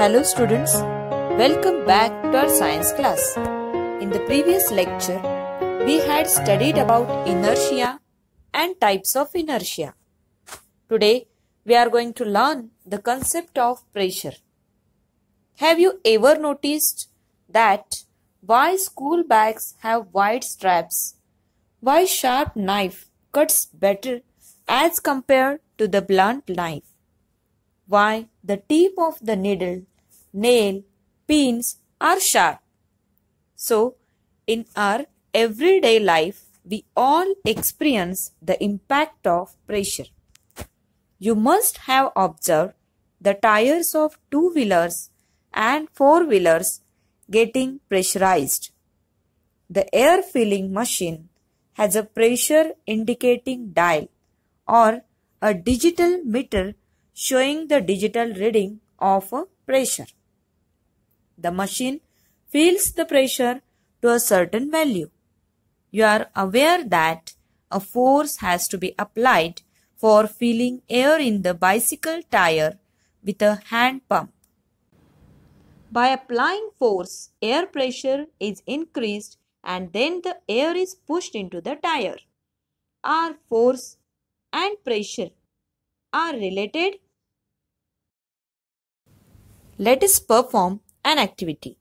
Hello students, welcome back to our science class. In the previous lecture, we had studied about inertia and types of inertia. Today, we are going to learn the concept of pressure. Have you ever noticed that why school bags have wide straps? Why sharp knife cuts better as compared to the blunt knife? Why the tip of the needle, nail, pins are sharp. So, in our everyday life, we all experience the impact of pressure. You must have observed the tires of two-wheelers and four-wheelers getting pressurized. The air filling machine has a pressure indicating dial or a digital meter showing the digital reading of a pressure. The machine feels the pressure to a certain value. You are aware that a force has to be applied for filling air in the bicycle tire with a hand pump. By applying force, air pressure is increased and then the air is pushed into the tire. Are force and pressure are related? Let us perform an activity.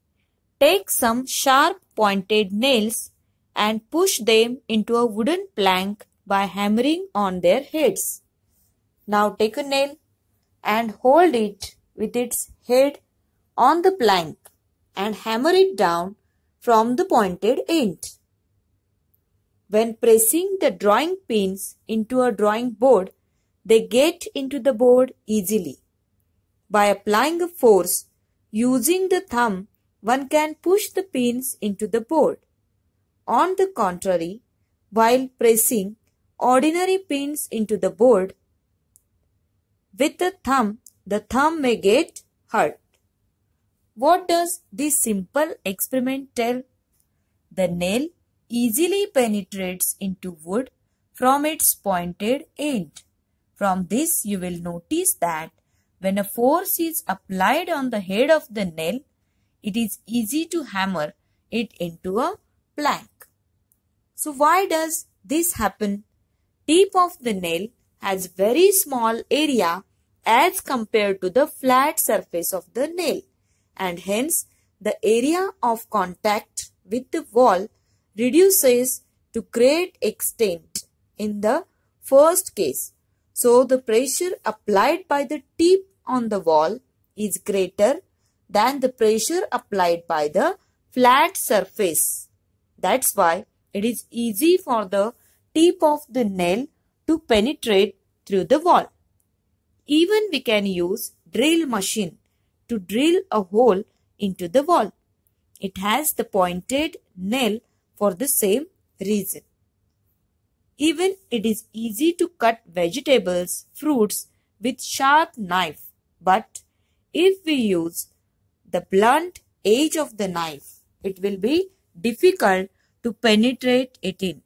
Take some sharp pointed nails and push them into a wooden plank by hammering on their heads. Now take a nail and hold it with its head on the plank and hammer it down from the pointed end. When pressing the drawing pins into a drawing board, they get into the board easily. By applying a force using the thumb, one can push the pins into the board. On the contrary, while pressing ordinary pins into the board with the thumb may get hurt. What does this simple experiment tell? The nail easily penetrates into wood from its pointed end. From this, you will notice that when a force is applied on the head of the nail, it is easy to hammer it into a plank. So why does this happen? Tip of the nail has very small area as compared to the flat surface of the nail, and hence the area of contact with the wall reduces to great extent in the first case. So the pressure applied by the tip on the wall is greater than the pressure applied by the flat surface. That's why it is easy for the tip of the nail to penetrate through the wall. Even we can use drill machine to drill a hole into the wall. It has the pointed nail for the same reason. Even it is easy to cut vegetables, fruits with sharp knife. But if we use the blunt edge of the knife, it will be difficult to penetrate it in.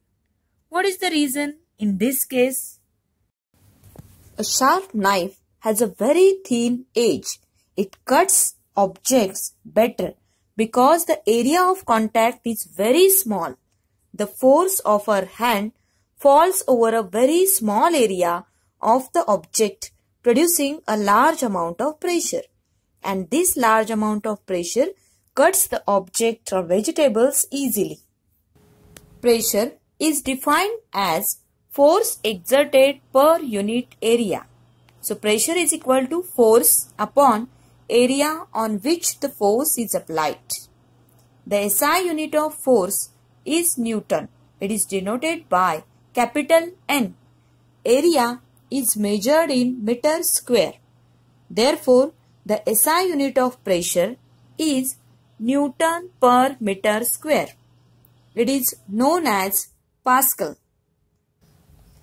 What is the reason in this case? A sharp knife has a very thin edge. It cuts objects better because the area of contact is very small. The force of our hand falls over a very small area of the object, producing a large amount of pressure. And this large amount of pressure cuts the object or vegetables easily. Pressure is defined as force exerted per unit area. So pressure is equal to force upon area on which the force is applied. The SI unit of force is Newton. It is denoted by capital N. Area is measured in meter square. Therefore, the SI unit of pressure is Newton per meter square. It is known as Pascal.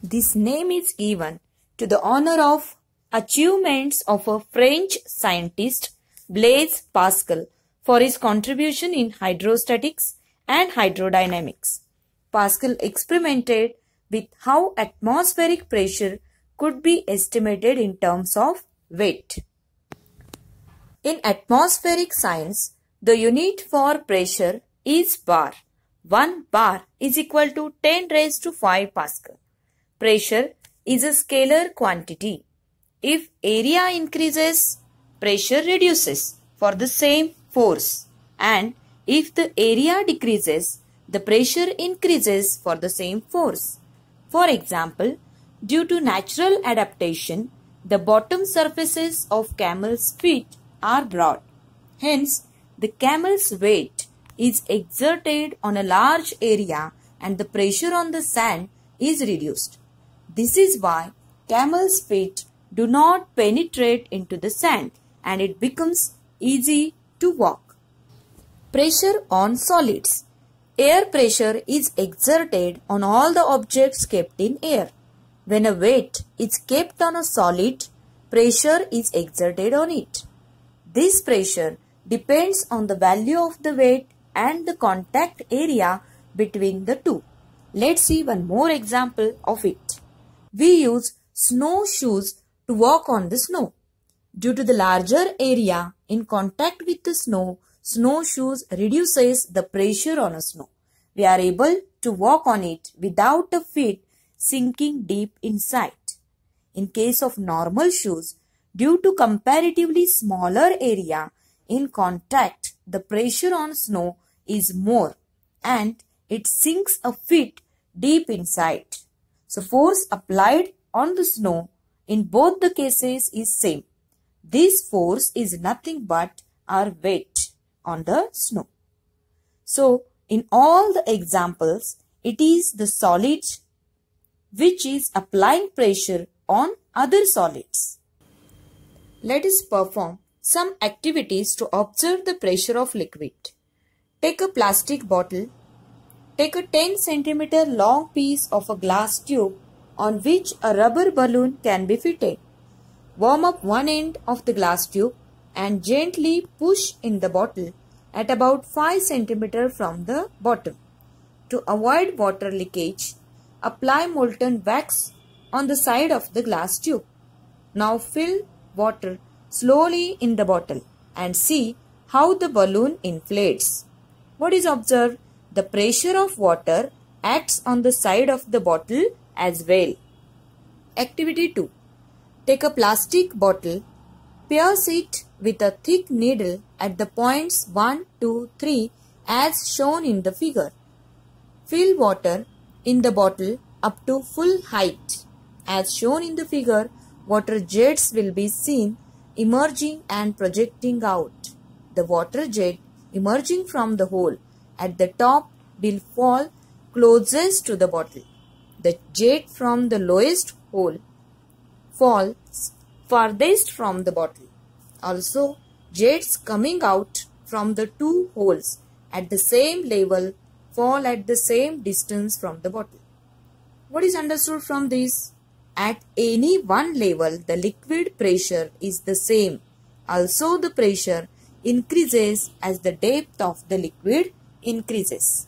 This name is given to the honor of achievements of a French scientist, Blaise Pascal, for his contribution in hydrostatics and hydrodynamics. Pascal experimented with how atmospheric pressure could be estimated in terms of weight. In atmospheric science, the unit for pressure is bar. 1 bar is equal to 10 raised to 5 Pascal. Pressure is a scalar quantity. If area increases, pressure reduces for the same force, and if the area decreases, the pressure increases for the same force. For example, due to natural adaptation, the bottom surfaces of camel's feet are broad. Hence, the camel's weight is exerted on a large area and the pressure on the sand is reduced. This is why camel's feet do not penetrate into the sand and it becomes easy to walk. Pressure on solids. Air pressure is exerted on all the objects kept in air. When a weight is kept on a solid, pressure is exerted on it. This pressure depends on the value of the weight and the contact area between the two. Let's see one more example of it. We use snowshoes to walk on the snow. Due to the larger area in contact with the snow, snowshoes reduces the pressure on a snow. We are able to walk on it without the feet sinking deep inside. In case of normal shoes, due to comparatively smaller area in contact, the pressure on snow is more and it sinks a foot deep inside. So force applied on the snow in both the cases is same. This force is nothing but our weight on the snow. So in all the examples, it is the solid which is applying pressure on other solids. Let us perform some activities to observe the pressure of liquid. Take a plastic bottle. Take a 10 cm long piece of a glass tube on which a rubber balloon can be fitted. Warm up one end of the glass tube and gently push in the bottle at about 5 cm from the bottom. To avoid water leakage, apply molten wax on the side of the glass tube. Now fill water slowly in the bottle and see how the balloon inflates. What is observed? The pressure of water acts on the side of the bottle as well. Activity 2. Take a plastic bottle, pierce it with a thick needle at the points 1, 2, 3 as shown in the figure. Fill water in the bottle up to full height. As shown in the figure, water jets will be seen emerging and projecting out. The water jet emerging from the hole at the top will fall closest to the bottle. The jet from the lowest hole falls farthest from the bottle. Also, jets coming out from the two holes at the same level fall at the same distance from the bottle. What is understood from this? At any one level, the liquid pressure is the same. Also, the pressure increases as the depth of the liquid increases.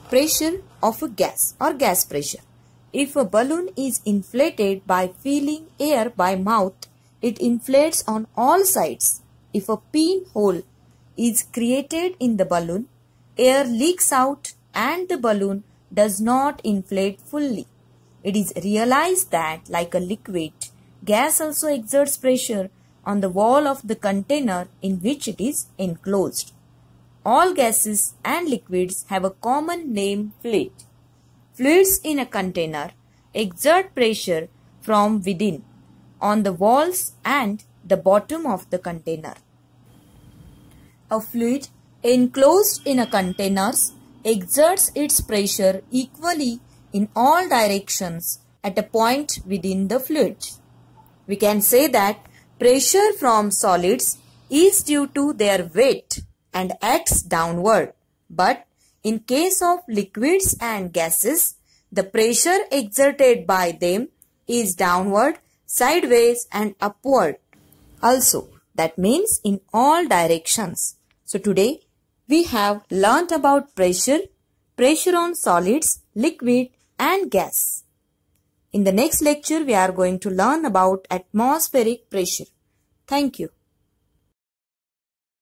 Pressure of a gas or gas pressure. If a balloon is inflated by filling air by mouth, it inflates on all sides. If a pinhole is created in the balloon, air leaks out and the balloon does not inflate fully. It is realized that, like a liquid, gas also exerts pressure on the wall of the container in which it is enclosed. All gases and liquids have a common name, fluid. Fluids in a container exert pressure from within on the walls and the bottom of the container. A fluid enclosed in a container exerts its pressure equally in all directions at a point within the fluid. We can say that pressure from solids is due to their weight and acts downward. But in case of liquids and gases, the pressure exerted by them is downward, sideways and upward. Also, that means in all directions. So today we have learnt about pressure on solids, liquid and gas. In the next lecture, we are going to learn about atmospheric pressure. Thank you.